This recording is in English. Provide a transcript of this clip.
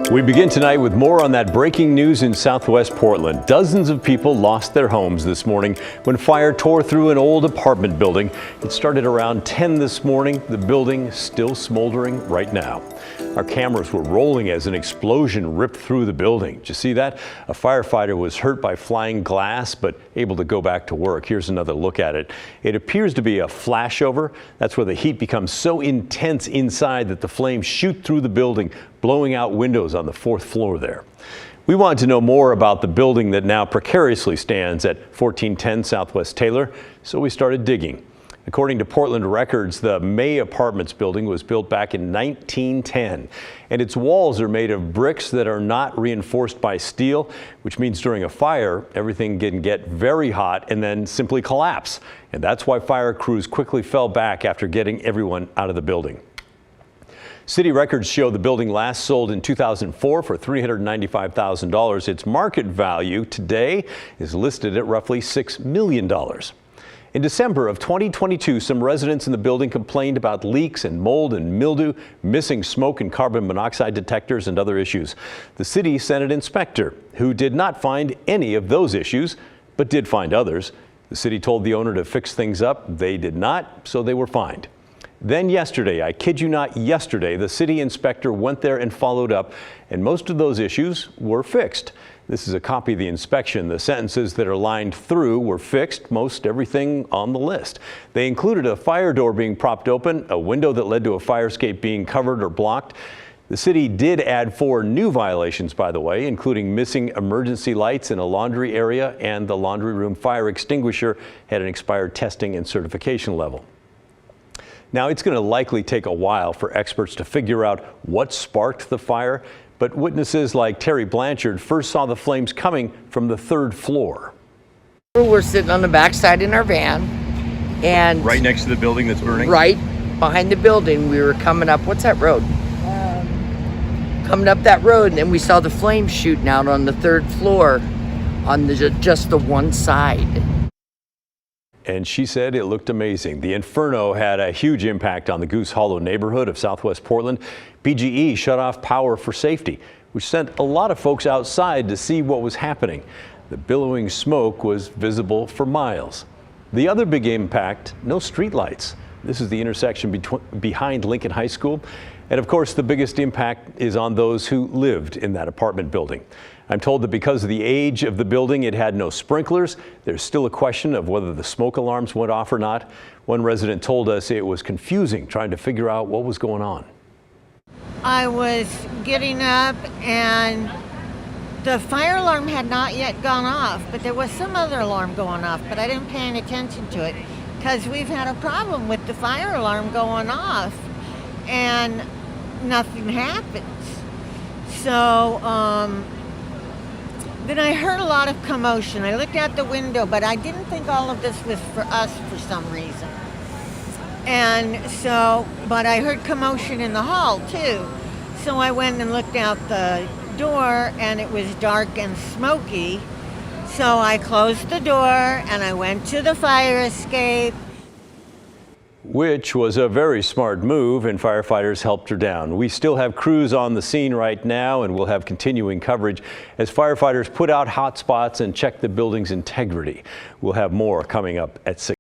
We begin tonight with more on that breaking news in southwest Portland. Dozens of people lost their homes this morning when fire tore through an old apartment building. It started around 10 this morning. The building still smoldering right now. Our cameras were rolling as an explosion ripped through the building. Did you see that? A firefighter was hurt by flying glass but able to go back to work. Here's another look at it. It appears to be a flashover. That's where the heat becomes so intense inside that the flames shoot through the building, blowing out windows on the 4th floor there. We wanted to know more about the building that now precariously stands at 1410 Southwest Taylor, so we started digging. According to Portland records, the May Apartments building was built back in 1910, and its walls are made of bricks that are not reinforced by steel, which means during a fire, everything can get very hot and then simply collapse. And that's why fire crews quickly fell back after getting everyone out of the building. City records show the building last sold in 2004 for $395,000. Its market value today is listed at roughly $6 million. In December of 2022, some residents in the building complained about leaks and mold and mildew, missing smoke and carbon monoxide detectors and other issues. The city sent an inspector who did not find any of those issues, but did find others. The city told the owner to fix things up. They did not, so they were fined. Then yesterday, I kid you not, yesterday, the city inspector went there and followed up, and most of those issues were fixed. This is a copy of the inspection. The sentences that are lined through were fixed, most everything on the list. They included a fire door being propped open, a window that led to a fire escape being covered or blocked. The city did add 4 new violations, by the way, including missing emergency lights in a laundry area, and the laundry room fire extinguisher had an expired testing and certification level. Now, it's going to likely take a while for experts to figure out what sparked the fire, but witnesses like Terry Blanchard first saw the flames coming from the 3rd floor. We're sitting on the backside in our van, and Right next to the building that's burning? Right behind the building, we were coming up, what's that road? Coming up that road, and then we saw the flames shooting out on the 3rd floor on just the one side. And she said it looked amazing. The inferno had a huge impact on the Goose Hollow neighborhood of southwest Portland. PGE shut off power for safety, which sent a lot of folks outside to see what was happening. The billowing smoke was visible for miles. The other big impact, no streetlights. This is the intersection behind Lincoln High School. And of course, the biggest impact is on those who lived in that apartment building. I'm told that because of the age of the building, it had no sprinklers. There's still a question of whether the smoke alarms went off or not. One resident told us it was confusing trying to figure out what was going on. I was getting up and the fire alarm had not yet gone off, but there was some other alarm going off, but I didn't pay any attention to it because we've had a problem with the fire alarm going off and nothing happens. So then I heard a lot of commotion. I looked out the window, but I didn't think all of this was for us for some reason. And so, but I heard commotion in the hall too. So I went and looked out the door, and it was dark and smoky. So I closed the door and I went to the fire escape. Which was a very smart move, and firefighters helped her down. We still have crews on the scene right now, and we'll have continuing coverage as firefighters put out hot spots and check the building's integrity. We'll have more coming up at 6.